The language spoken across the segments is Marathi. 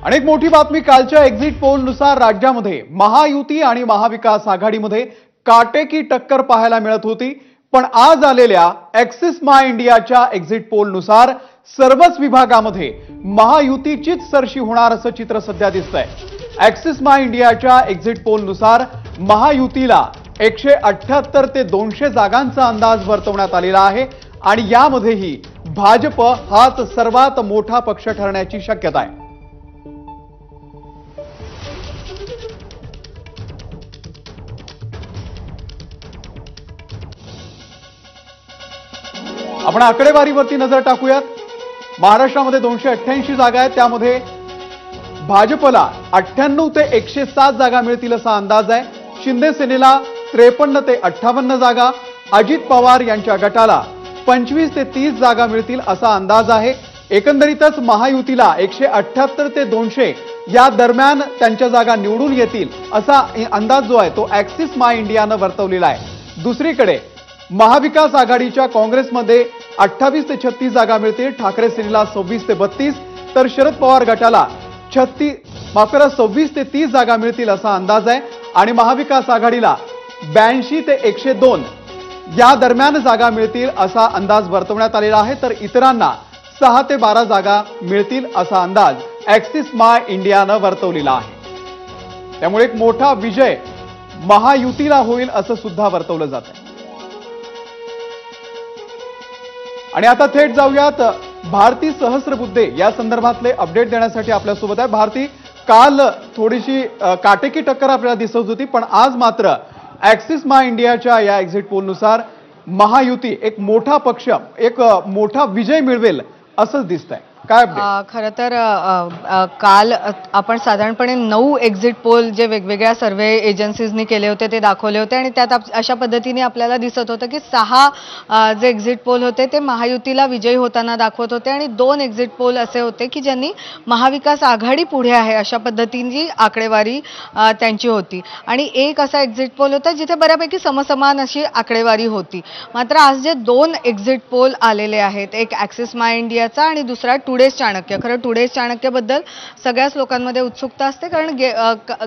अनेक मोठी बातमी कालच्या एक्झिट पोलनुसार राज्यामध्ये महायुती आणि महाविकास आघाडीमध्ये काटेकी टक्कर पाहायला मिळत होती। पण आज आलेल्या ॲक्सिस माय इंडियाच्या एक्झिट पोलनुसार सर्वच विभागामध्ये महायुतीचीच सरशी होणार असं चित्र सध्या दिसतंय। ॲक्सिस माय इंडियाच्या एक्झिट पोलनुसार महायुतीला 178 ते 200 जागांचा अंदाज वर्तवण्यात आलेला आहे आणि यामध्येही भाजप हाच सर्वात मोठा पक्ष ठरण्याची शक्यता आहे। आपण आकडेवारीवरती नजर टाकूयात। महाराष्ट्रामध्ये 288 जागा आहेत, त्यामध्ये भाजपला 98 ते 107 जागा मिळतील असा अंदाज आहे। शिंदे सेनेला 53 ते 58 जागा, अजित पवार यांच्या गटाला 25 ते 30 जागा मिळतील असा अंदाज आहे। एकंदरीतच महायुतीला 178 ते 200 या दरम्यान त्यांच्या जागा निवडून येतील असा अंदाज जो आहे तो ॲक्सिस माय इंडियानं वर्तवलेला आहे। दुसरीकडे महाविकास आघाडीच्या काँग्रेसमध्ये 28 ते 36 जागा मिळतील, ठाकरे सेनेला 26 ते 32, तर शरद पवार गटाला 26 ते 30 जागा मिळतील असा अंदाज आहे आणि महाविकास आघाडीला 82 ते 102 या दरम्यान जागा मिळतील असा अंदाज वर्तवण्यात आलेला आहे, तर इतरांना 6 ते 12 जागा मिळतील असा अंदाज ॲक्सिस माय इंडियानं वर्तवलेला आहे। त्यामुळे एक मोठा विजय महायुतीला होईल असं सुद्धा वर्तवलं जात आहे। आणि आता थेट जाऊयात भारती सहस्रबुद्धे या संदर्भातले अपडेट देण्यासाठी आपल्यासोबत आहे। भारती, काल थोडीशी काटेकी टक्कर आपल्याला दिसत होती, पण आज मात्र ॲक्सिस माय इंडियाच्या या एक्झिट पोलनुसार महायुती एक मोठा पक्ष, एक मोठा विजय मिळवेल असंच दिसतंय। काय खरं तर काल आपण साधारणपणे 9 एक्झिट पोल जे वेगवेगळ्या सर्वे एजन्सीजनी केले होते ते दाखवले होते आणि त्यात अशा पद्धतीने आपल्याला दिसत होतं की 6 जे एक्झिट पोल होते ते महायुतीला विजयी होताना दाखवत होते आणि 2 एक्झिट पोल असे होते की ज्यांनी महाविकास आघाडी पुढे आहे अशा पद्धतीची आकडेवारी त्यांची होती आणि एक असा एक्झिट पोल होता जिथे बऱ्यापैकी समसमान अशी आकडेवारी होती। मात्र आज जे 2 एक्झिट पोल आलेले आहेत, एक ॲक्सिस माय इंडियाचा आणि दुसरा टुडेज चाणक्य। खरं टुडेज चाणक्यबद्दल सगळ्याच लोकांमध्ये उत्सुकता असते, कारण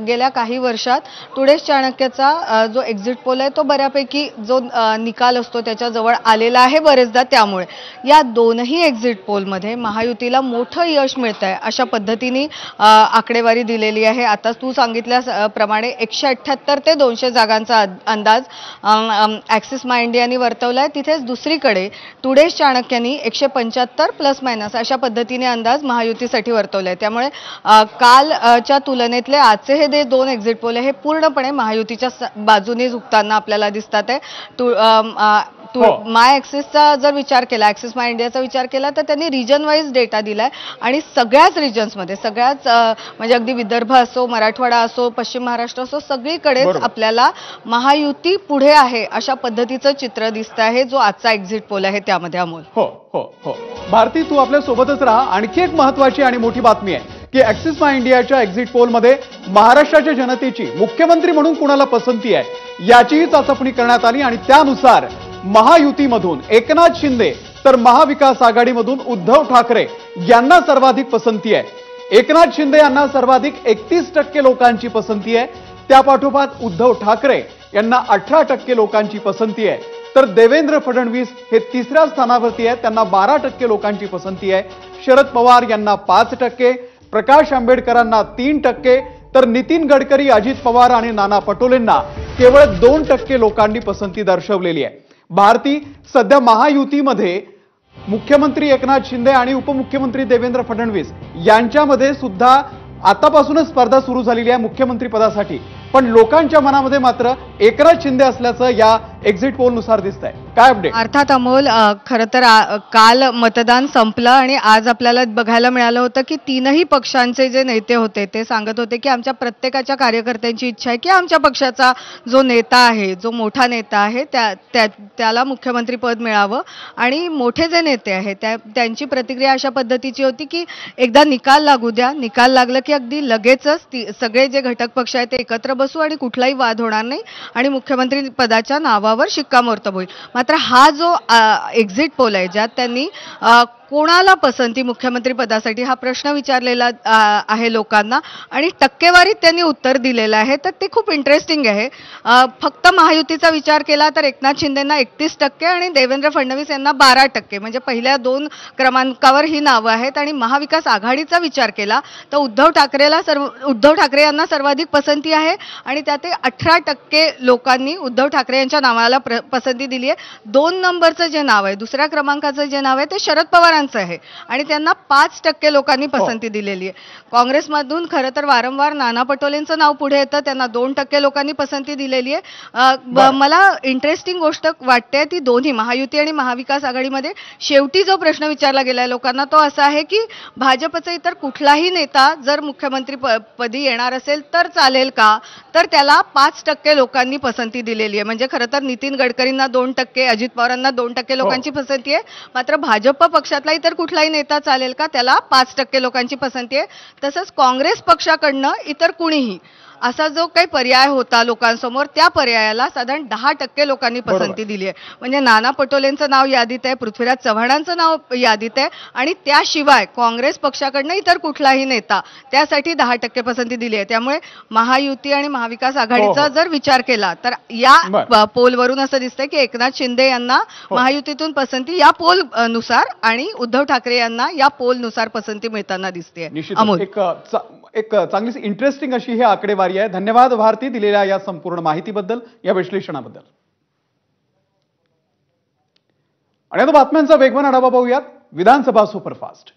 गेल्या काही वर्षात टुडेज चाणक्यचा जो एक्झिट पोल आहे तो बऱ्यापैकी जो निकाल असतो त्याच्या जवळ आलेला आहे बरेचदा। त्यामुळे या दोनही एक्झिट पोलमध्ये महायुतीला मोठं यश मिळतंय अशा पद्धतीने आकडेवारी दिलेली आहे। आता तू सांगितल्याप्रमाणे 178 ते 200 जागांचा अंदाज ॲक्सिस माय इंडियानी वर्तवलाय। तिथेच दुसरीकडे टुडेज चाणक्यांनी 175 प्लस मायनस अशा पद्धतीने अंदाज महायुतीसाठी वर्तवलाय। त्यामुळे कालच्या तुलनेतले आजचे हे 2 एक्झिट पोल हे पूर्णपणे महायुतीच्या बाजूने झुकताना आपल्याला दिसतात आहे। माय ॲक्सिसचा जर विचार केला, ॲक्सिस माय इंडियाचा विचार केला तर त्यांनी रिजन वाईज डेटा दिलाय आणि सगळ्याच रिजन्समध्ये, सगळ्याच म्हणजे अगदी विदर्भ असो, मराठवाडा असो, पश्चिम महाराष्ट्र असो, सगळीकडेच आपल्याला महायुती पुढे आहे अशा पद्धतीचं चित्र दिसतं आहे जो आजचा एक्झिट पोल आहे त्यामध्ये। अमोल, हो हो हो भारती, तू आपल्या सोबतच राहा। आणखी एक महत्त्वाची आणि मोठी बातमी आहे की ॲक्सिस माय इंडियाच्या एक्झिट पोलमध्ये महाराष्ट्राच्या जनतेची मुख्यमंत्री म्हणून कुणाला पसंती आहे याचीही चाचपणी करण्यात आली आणि त्यानुसार महायुतीमधून एकनाथ शिंदे तर महाविकास आघाडीमधून उद्धव ठाकरे यांना सर्वाधिक पसंती आहे। एकनाथ शिंदे यांना सर्वाधिक 31% लोकांची पसंती आहे, त्यापाठोपाठ उद्धव ठाकरे यांना 18% लोकांची पसंती आहे, तर देवेंद्र फडणवीस हे तिसऱ्या स्थानावरती आहेत, त्यांना 12% लोकांची पसंती आहे। शरद पवार यांना 5%, प्रकाश आंबेडकरांना 3%, तर नितीन गडकरी, अजित पवार आणि नाना पटोलेंना केवळ 2% लोकांनी पसंती दर्शवलेली आहे। भारती, सध्या महायुतीमध्ये मुख्यमंत्री एकनाथ शिंदे आणि उपमुख्यमंत्री देवेंद्र फडणवीस यांच्यामध्ये सुद्धा आतापासूनच स्पर्धा सुरू झालेली आहे मुख्यमंत्री पदासाठी, पण लोकांच्या मनामध्ये मात्र एकनाथ शिंदे असल्याचं या एक्झिट पोलनुसार दिसतंय। काय अपडेट? अर्थात अमोल, खरं तर काल मतदान संपलं आणि आज आपल्याला बघायला मिळालं होतं की तीनही पक्षांचे जे नेते होते ते सांगत होते की आमच्या प्रत्येकाच्या कार्यकर्त्यांची इच्छा आहे की आमच्या पक्षाचा जो नेता आहे, जो मोठा नेता आहे त्याला मुख्यमंत्री पद मिळावं आणि मोठे जे नेते आहेत त्यांची प्रतिक्रिया अशा पद्धतीची होती की एकदा निकाल लागू द्या, निकाल लागलं की अगदी लगेचच सगळे जे घटक पक्ष आहेत ते एकत्र बसू आणि कुठलाही वाद होणार नाही आणि मुख्यमंत्री पदाच्या नावावर शिक्कामोर्तब होईल। मात्र हा जो एक्झिट पोल आहे ज्यात त्यांनी कोणाला पसंती मुख्यमंत्री पदासाठी हा प्रश्न विचारलेला आहे लोकांना आणि टक्केवारीत त्यांनी उत्तर दिलेलं आहे. तर ते खूप इंटरेस्टिंग आहे. फक्त महायुतीचा विचार केला तर एकनाथ शिंदेंना 31% आणि देवेंद्र फडणवीस यांना 12%, म्हणजे पहिल्या 2 क्रमांकावर ही नावं आहेत. आणि महाविकास आघाडीचा विचार केला तर उद्धव ठाकरे यांना सर्वाधिक पसंती आहे आणि त्यात 18% लोकांनी उद्धव ठाकरे यांच्या नावाला पसंती दिली आहे. 2 नंबरचं जे नाव आहे, दुसऱ्या क्रमांकाचं जे नाव आहे ते शरद पवारांचं आहे आणि त्यांना 5% लोकांनी पसंती दिलेली आहे. काँग्रेसमधून खरं तर वारंवार नाना पटोलेंचं नाव पुढे येतं, त्यांना 2% लोकांनी पसंती दिलेली आहे. मला इंटरेस्टिंग गोष्ट वाटते ती दोन्ही महायुती आणि महाविकास आघाडीमध्ये शेवटी जो प्रश्न विचारला गेलाय लोकांना तो असा आहे की भाजपचा इतर कुठलाही नेता जर मुख्यमंत्री पदी येणार असेल तर चालेल का, तर त्याला 5% लोकांनी पसंती दिलेली आहे. म्हणजे खरं तर नितीन गडकरींना 2%, अजित पवारांना 2% लोकांची पसंती आहे. मात्र भाजप पक्षातला इतर कुठलाही नेता चालेल का, त्याला 5% लोकांची पसंती आहे. तसंच काँग्रेस पक्षाकडनं इतर कुणीही असा जो काही पर्याय होता लोकांसमोर त्या पर्यायाला साधारण 10% लोकांनी पसंती दिली आहे. म्हणजे नाना पटोलेंचं नाव यादीत आहे, पृथ्वीराज चव्हाणांचं नाव यादीत आहे आणि त्याशिवाय काँग्रेस पक्षाकडनं इतर कुठलाही नेता त्यासाठी 10% पसंती दिली आहे. त्यामुळे महायुती आणि महाविकास आघाडीचा जर विचार केला तर या पोलवरून असं दिसतंय की एकनाथ शिंदे यांना महायुतीतून पसंती या पोल नुसार आणि उद्धव ठाकरे यांना या पोल नुसार पसंती मिळताना दिसते. अमोल, एक चांगली इंटरेस्टिंग अशी ही आकडेवारी आहे. धन्यवाद भारती दिलेल्या या संपूर्ण माहितीबद्दल, या विश्लेषणाबद्दल. आणि आता बातम्यांचा वेगवान आढावा पाहूयात. विधानसभा सुपरफास्ट.